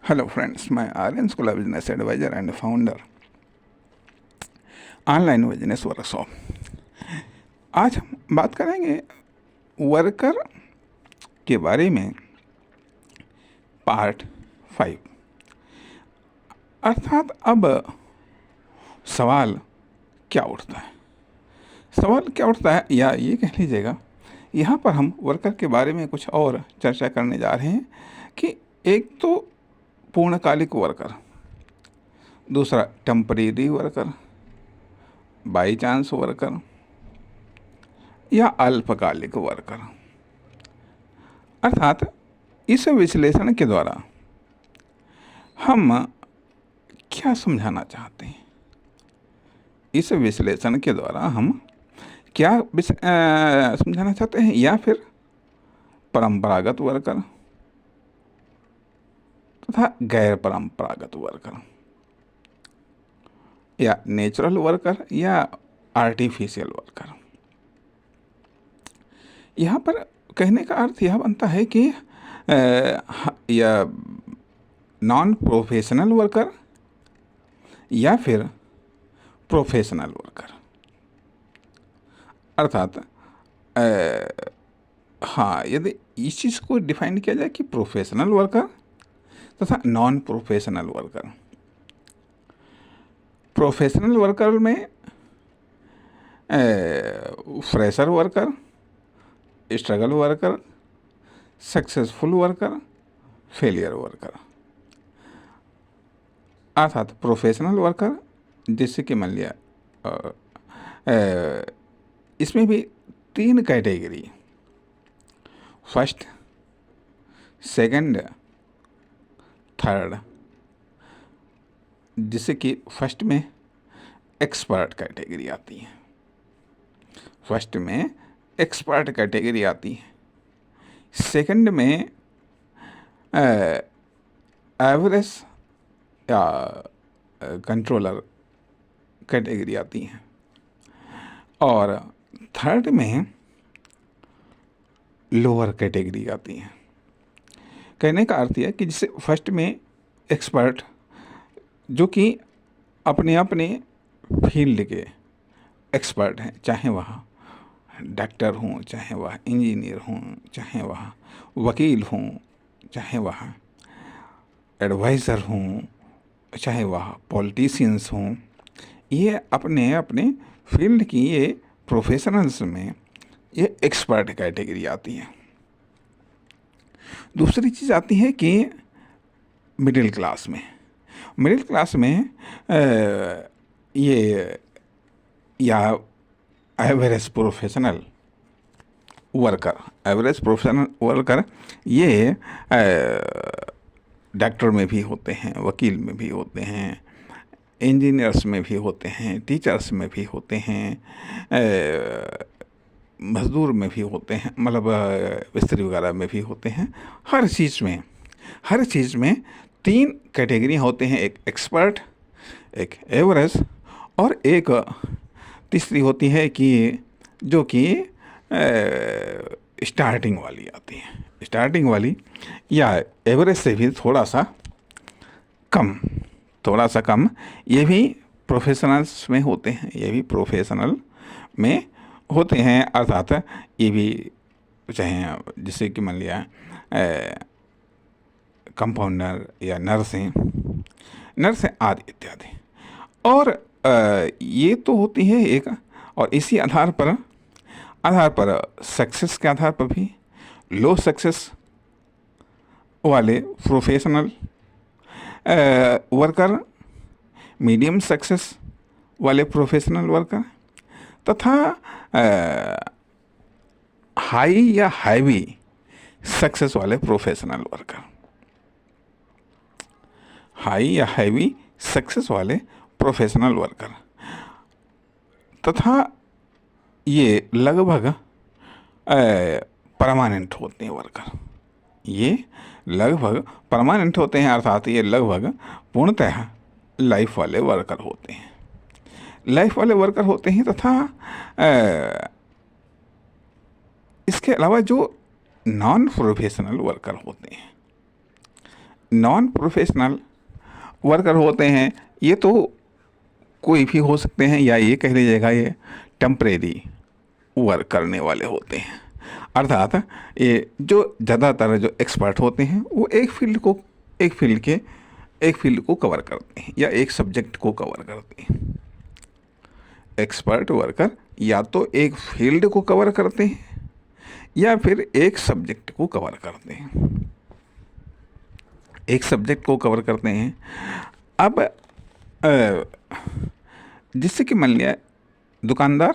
Hello friends, मैं Aryan school of business advisor and founder online business workshop. आज हम बात करेंगे वर्कर के बारे में, पार्ट 5। अर्थात अब सवाल क्या उठता है, या ये कह लीजिएगा, यहाँ पर हम वर्कर के बारे में कुछ और चर्चा करने जा रहे हैं कि एक तो पूर्णकालिक वर्कर, दूसरा temporary worker, by chance worker या अल्पकालिक वर्कर। अर्थात इस विश्लेषण के द्वारा हम क्या समझाना चाहते हैं, इस विश्लेषण के द्वारा हम क्या समझाना चाहते हैं, या फिर परंपरागत वर्कर तथा गैर परंपरागत वर्कर, या नेचुरल वर्कर या आर्टिफिशियल वर्कर। यहाँ पर कहने का अर्थ यह बनता है कि या नॉन प्रोफेशनल वर्कर या फिर प्रोफेशनल वर्कर। अर्थात हाँ, यदि इस चीज़ को डिफाइन किया जाए कि प्रोफेशनल वर्कर तथा non professional worker. Professional worker में fresher worker, struggle worker, successful worker, failure worker. अर्थात प्रोफेशनल वर्कर जैसे कि मान लिया, इसमें भी 3 कैटेगरी, फर्स्ट, सेकंड, थर्ड। जिससे कि फर्स्ट में एक्सपर्ट कैटेगरी आती है, फर्स्ट में एक्सपर्ट कैटेगरी आती है, सेकंड में एवरेज या कंट्रोलर कैटेगरी आती है, और थर्ड में लोअर कैटेगरी आती है। कहने का अर्थ यह है कि जैसे फर्स्ट में एक्सपर्ट जो कि अपने अपने फील्ड के एक्सपर्ट हैं, चाहे वह डॉक्टर हों, चाहे वह इंजीनियर हों, चाहे वह वकील हों, चाहे वह एडवाइज़र हों, चाहे वह पॉलिटिशियंस हों, ये अपने अपने फील्ड की ये प्रोफेशनल्स में ये एक्सपर्ट कैटेगरी आती है। दूसरी चीज़ आती है कि मिडिल क्लास में ये या एवरेज प्रोफेशनल वर्कर, ये डॉक्टर में भी होते हैं, वकील में भी होते हैं, इंजीनियर्स में भी होते हैं, टीचर्स में भी होते हैं, मजदूर में भी होते हैं, मतलब मिस्त्री वगैरह में भी होते हैं। हर चीज़ में 3 कैटेगरी होते हैं, एक एक्सपर्ट, एक एवरेज, और एक तीसरी होती है कि जो कि स्टार्टिंग वाली आती है। स्टार्टिंग वाली या एवरेज से भी थोड़ा सा कम, ये भी प्रोफेशनल्स में होते हैं, अर्थात ये भी चाहे जैसे कि मान लिया कंपाउंडर या नर्स हैं आदि इत्यादि। और ये तो होती है एक, और इसी आधार पर सक्सेस के आधार पर भी लो सक्सेस वाले प्रोफेशनल वर्कर, मीडियम सक्सेस वाले प्रोफेशनल वर्कर, तथा हाई या हैवी सक्सेस वाले प्रोफेशनल वर्कर, तथा ये लगभग परमानेंट होते हैं अर्थात ये लगभग पूर्णतः लाइफ वाले वर्कर होते हैं। तथा इसके अलावा जो नॉन प्रोफेशनल वर्कर होते हैं, नॉन प्रोफेशनल वर्कर होते हैं, ये तो कोई भी हो सकते हैं, या ये कह लीजिएगा ये टेम्परेरी वर्क करने वाले होते हैं। अर्थात ये जो ज़्यादातर जो एक्सपर्ट होते हैं वो एक फील्ड को कवर करते हैं या एक सब्जेक्ट को कवर करते हैं। एक्सपर्ट वर्कर या तो एक फील्ड को कवर करते हैं या फिर एक सब्जेक्ट को कवर करते हैं। एक सब्जेक्ट को कवर करते हैं। अब जिससे कि मान लिया दुकानदार,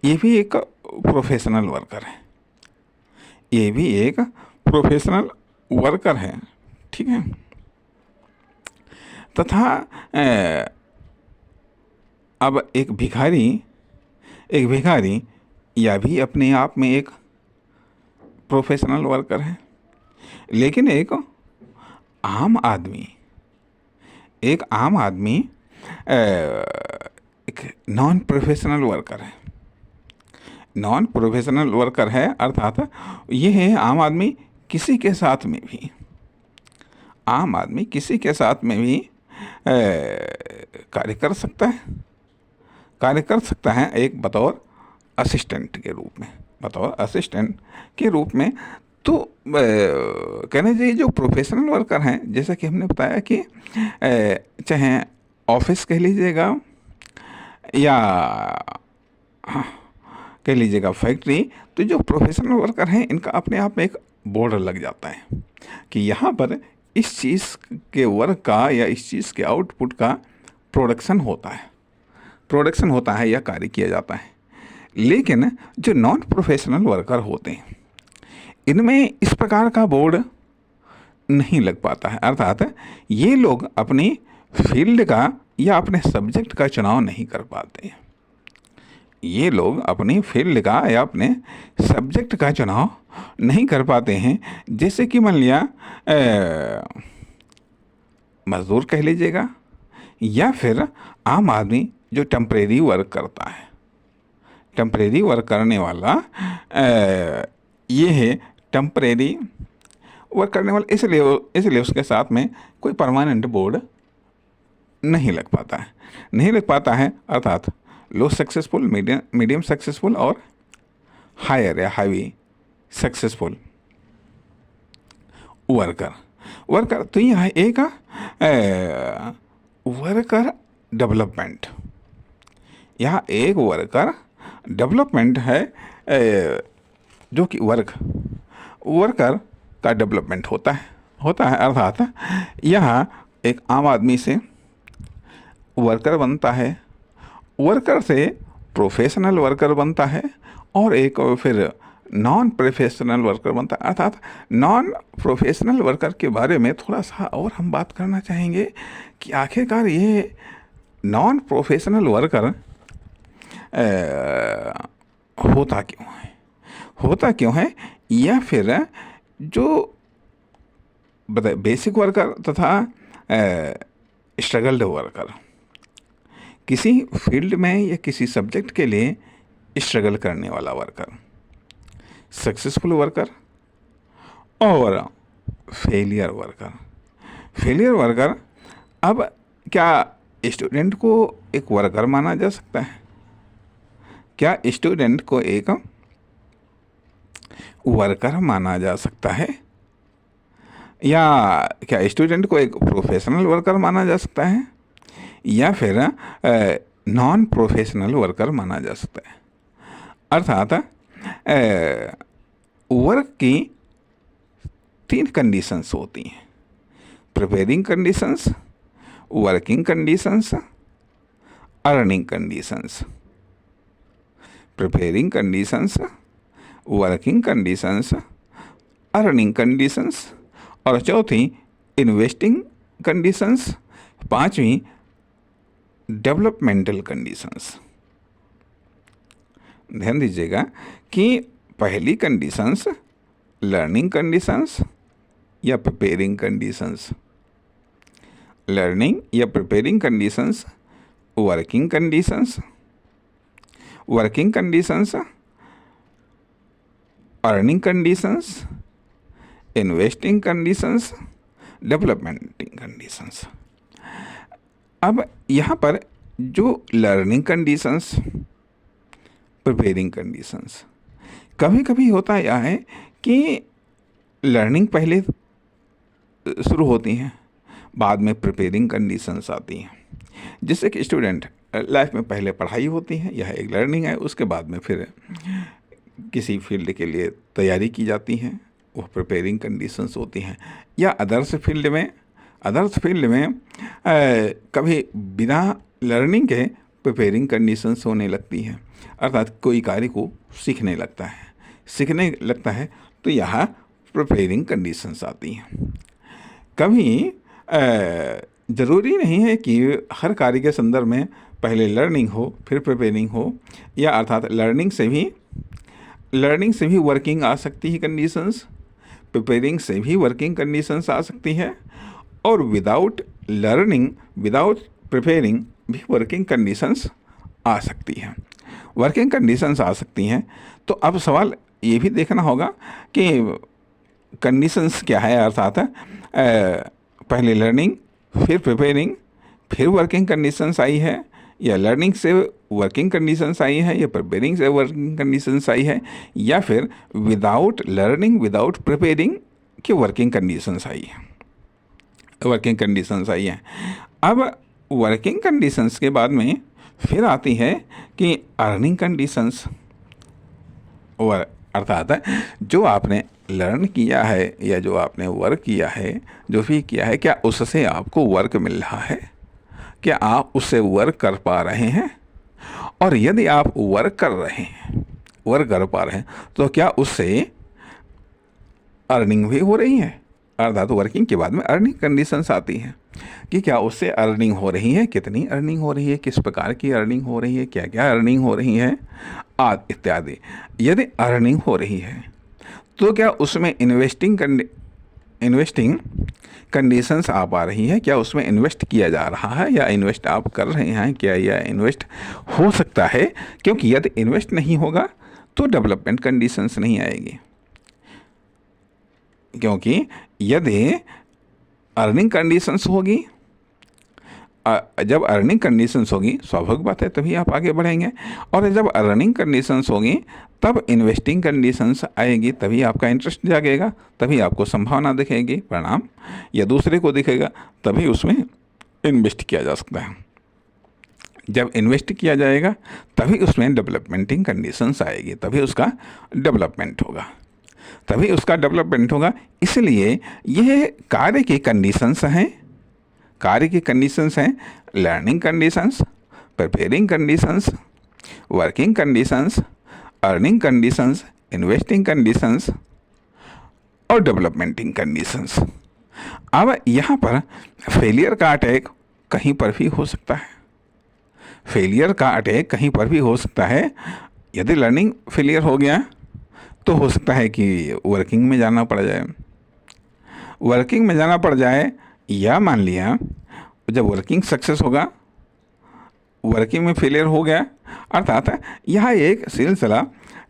ये भी एक प्रोफेशनल वर्कर है, ये भी एक प्रोफेशनल वर्कर है, ठीक है। तथा अब एक भिखारी यह भी अपने आप में एक प्रोफेशनल वर्कर है। लेकिन एक आम आदमी एक नॉन प्रोफेशनल वर्कर है। नॉन प्रोफेशनल वर्कर है अर्थात ये है आम आदमी किसी के साथ में भी कार्य कर सकता है एक बतौर असिस्टेंट के रूप में। तो कहने चाहिए जो प्रोफेशनल वर्कर हैं, जैसा कि हमने बताया कि चाहे ऑफिस कह लीजिएगा या कह लीजिएगा फैक्ट्री, तो जो प्रोफेशनल वर्कर हैं इनका अपने आप में एक बॉर्डर लग जाता है कि यहाँ पर इस चीज़ के वर्क का या इस चीज़ के आउटपुट का प्रोडक्शन होता है या कार्य किया जाता है। लेकिन जो नॉन प्रोफेशनल वर्कर होते हैं इनमें इस प्रकार का बोर्ड नहीं लग पाता है। अर्थात ये लोग अपनी फील्ड का या अपने सब्जेक्ट का चुनाव नहीं कर पाते हैं। ये लोग अपनी फील्ड का या अपने सब्जेक्ट का चुनाव नहीं कर पाते हैं। जैसे कि मान लिया मजदूर कह लीजिएगा या फिर आम आदमी जो टेम्परेरी वर्क करता है, टेम्परेरी वर्क करने वाला ये है टेम्परेरी वर्क करने वाला, इसलिए उसके साथ में कोई परमानेंट बोर्ड नहीं लग पाता है। अर्थात लो सक्सेसफुल, मीडियम सक्सेसफुल और हायर या हाईवी सक्सेसफुल वर्कर। तो यह एक वर्कर डेवलपमेंट, यह एक वर्कर डेवलपमेंट है जो कि वर्कर का डेवलपमेंट होता है। अर्थात यह एक आम आदमी से वर्कर बनता है, वर्कर से प्रोफेशनल वर्कर बनता है और एक फिर नॉन प्रोफेशनल वर्कर बनता है। अर्थात नॉन प्रोफेशनल वर्कर के बारे में थोड़ा सा और हम बात करना चाहेंगे कि आखिरकार ये नॉन प्रोफेशनल वर्कर होता क्यों है या फिर जो बेसिक वर्कर तथा स्ट्रगल्ड वर्कर, किसी फील्ड में या किसी सब्जेक्ट के लिए स्ट्रगल करने वाला वर्कर, सक्सेसफुल वर्कर और फेलियर वर्कर। अब क्या स्टूडेंट को एक वर्कर माना जा सकता है? क्या स्टूडेंट को एक वर्कर माना जा सकता है? या क्या स्टूडेंट को एक प्रोफेशनल वर्कर माना जा सकता है या फिर नॉन प्रोफेशनल वर्कर माना जा सकता है? अर्थात वर्क की 3 कंडीशंस होती हैं: preparing conditions, working conditions, earning conditions. Preparing conditions, working conditions, earning conditions और चौथी इन्वेस्टिंग कंडीशंस, 5वीं डेवलपमेंटल कंडीशंस। ध्यान दीजिएगा कि पहली कंडीशंस लर्निंग कंडीशंस या प्रिपेयरिंग कंडीशंस, लर्निंग या preparing conditions, working conditions, earning conditions, investing conditions developmenting conditions. अब यहाँ पर जो लर्निंग कंडीशंस, प्रिपेयरिंग कंडीशंस, कभी कभी होता यह है कि लर्निंग पहले शुरू होती हैं, बाद में प्रिपेयरिंग कंडीशंस आती हैं। जिससे कि स्टूडेंट लाइफ में पहले पढ़ाई होती है, यह एक लर्निंग है, उसके बाद में फिर किसी फील्ड के लिए तैयारी की जाती है, वो प्रिपेयरिंग कंडीशंस होती हैं। या अदर्स फील्ड में कभी बिना लर्निंग के प्रिपेयरिंग कंडीशंस होने लगती हैं, अर्थात कोई कार्य को सीखने लगता है तो यहाँ प्रिपेयरिंग कंडीशंस आती हैं। कभी ज़रूरी नहीं है कि हर कार्य के संदर्भ में पहले लर्निंग हो फिर प्रिपेयरिंग हो, या अर्थात लर्निंग से भी वर्किंग आ सकती है कंडीशंस, प्रिपेयरिंग से भी वर्किंग कंडीशंस आ सकती है, और विदाउट लर्निंग विदाउट प्रिपेयरिंग भी वर्किंग कंडीशंस आ सकती हैं। तो अब सवाल ये भी देखना होगा कि कंडीशंस क्या है, अर्थात पहले लर्निंग फिर प्रिपेयरिंग फिर वर्किंग कंडीशंस आई है, या लर्निंग से वर्किंग कंडीशंस आई है, या प्रिपेयरिंग से वर्किंग कंडीशंस आई है, या फिर विदाउट लर्निंग विदाउट प्रिपेयरिंग की वर्किंग कंडीशंस आई है। अब वर्किंग कंडीशंस के बाद में फिर आती है कि अर्निंग कंडीशंस, और अर्थात जो आपने लर्न किया है या जो आपने वर्क किया है, जो भी किया है, क्या उससे आपको वर्क मिल रहा है, क्या आप उससे वर्क कर पा रहे हैं, और यदि आप वर्क कर पा रहे हैं तो क्या उससे अर्निंग भी हो रही है, अर्थात वर्किंग के बाद में अर्निंग कंडीशंस आती हैं कि क्या उससे अर्निंग हो रही है, कितनी अर्निंग हो रही है, किस प्रकार की अर्निंग हो रही है, क्या क्या अर्निंग हो रही है आदि इत्यादि। यदि अर्निंग हो रही है तो क्या उसमें इन्वेस्टिंग कंडीशंस आ पा रही है, क्या उसमें इन्वेस्ट किया जा रहा है, या इन्वेस्ट आप कर रहे हैं, क्या यह इन्वेस्ट हो सकता है, क्योंकि यदि इन्वेस्ट नहीं होगा तो डेवलपमेंट कंडीशंस नहीं आएगी। क्योंकि यदि अर्निंग कंडीशंस होगी, जब अर्निंग कंडीशंस होगी स्वाभाविक बात है तभी आप आगे बढ़ेंगे, और जब अर्निंग कंडीशंस होगी तब इन्वेस्टिंग कंडीशंस आएगी, तभी आपका इंटरेस्ट जागेगा, तभी आपको संभावना दिखेगी, परिणाम या दूसरे को दिखेगा, तभी उसमें इन्वेस्ट किया जा सकता है। जब इन्वेस्ट किया जाएगा तभी उसमें डेवलपमेंटिंग कंडीशंस आएगी, तभी उसका डेवलपमेंट होगा। इसलिए यह कार्य की कंडीशंस हैं, learning conditions, preparing conditions, working conditions, earning conditions, investing conditions और डेवलपमेंटिंग कंडीशंस। अब यहाँ पर फेलियर का अटैक कहीं पर भी हो सकता है। यदि लर्निंग फेलियर हो गया तो हो सकता है कि वर्किंग में जाना पड़ जाए, या मान लिया जब वर्किंग सक्सेस होगा, वर्किंग में फेलियर हो गया, अर्थात यह एक सिलसिला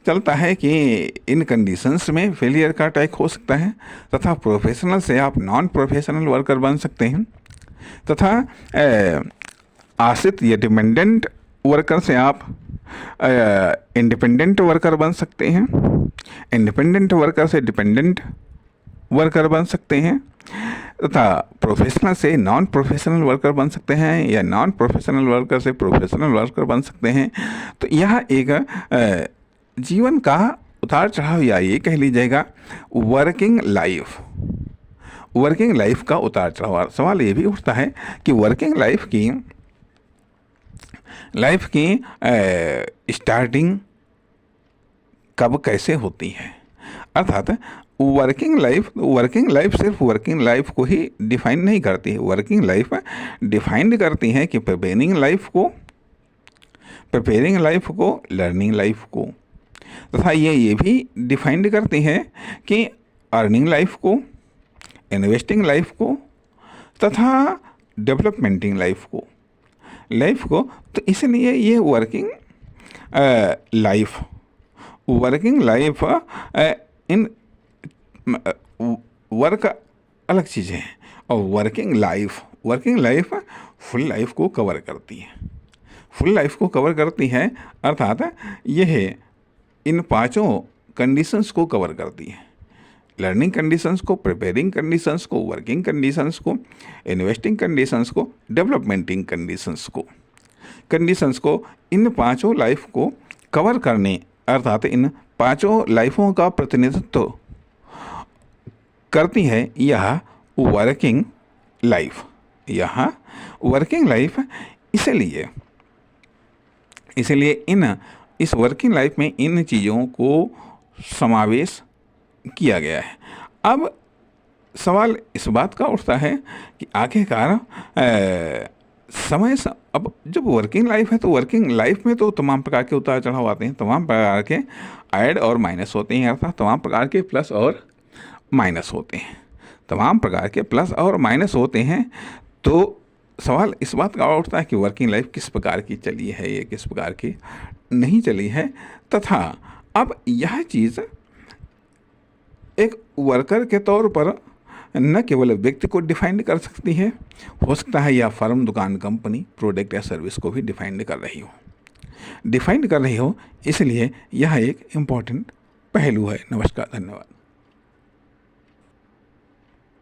चलता है कि इन कंडीशंस में फेलियर का अटैक हो सकता है, तथा प्रोफेशनल से आप नॉन प्रोफेशनल वर्कर बन सकते हैं, तथा आश्रित या डिपेंडेंट वर्कर से आप इंडिपेंडेंट वर्कर बन सकते हैं, इंडिपेंडेंट वर्कर से डिपेंडेंट वर्कर बन सकते हैं, तथा प्रोफेशनल से नॉन प्रोफेशनल वर्कर बन सकते हैं, या नॉन प्रोफेशनल वर्कर से प्रोफेशनल वर्कर बन सकते हैं। तो यह एक जीवन का उतार चढ़ाव, या ये कह लीजिएगा वर्किंग लाइफ का उतार चढ़ाव। सवाल ये भी उठता है कि वर्किंग लाइफ की स्टार्टिंग कब कैसे होती है, अर्थात वर्किंग लाइफ सिर्फ वर्किंग लाइफ को ही डिफाइन नहीं करती है। वर्किंग लाइफ डिफाइन करती है कि प्रिपेयरिंग लाइफ को लर्निंग लाइफ को, तथा ये भी डिफाइन करती है कि अर्निंग लाइफ को, इन्वेस्टिंग लाइफ को, तथा डेवलपमेंटिंग लाइफ को। तो इसलिए ये वर्किंग लाइफ इन वर्क अलग चीज़ें हैं, और वर्किंग लाइफ फुल लाइफ को कवर करती है। फुल लाइफ को कवर करती है अर्थात यह इन पांचों कंडीशंस को कवर करती है। लर्निंग कंडीशंस को, प्रिपेयरिंग कंडीशंस को, वर्किंग कंडीशंस को, इन्वेस्टिंग कंडीशंस को, डेवलपमेंटिंग कंडीशंस को इन पांचों लाइफ को कवर करने अर्थात इन पांचों लाइफों का प्रतिनिधित्व करती है यह वर्किंग लाइफ। इसलिए इस वर्किंग लाइफ में इन चीज़ों को समावेश किया गया है। अब सवाल इस बात का उठता है कि आखिरकार अब जब वर्किंग लाइफ है तो वर्किंग लाइफ में तो तमाम प्रकार के उतार चढ़ाव आते हैं, तमाम प्रकार के ऐड और माइनस होते हैं, अर्थात तमाम प्रकार के प्लस और माइनस होते हैं। तो सवाल इस बात का उठता है कि वर्किंग लाइफ किस प्रकार की चली है, ये किस प्रकार की नहीं चली है, तथा अब यह चीज़ एक वर्कर के तौर पर न केवल व्यक्ति को डिफाइन कर सकती है, हो सकता है यह फर्म, दुकान, कंपनी, प्रोडक्ट या सर्विस को भी डिफाइन कर रही हो। इसलिए यह एक इम्पॉर्टेंट पहलू है। नमस्कार, धन्यवाद।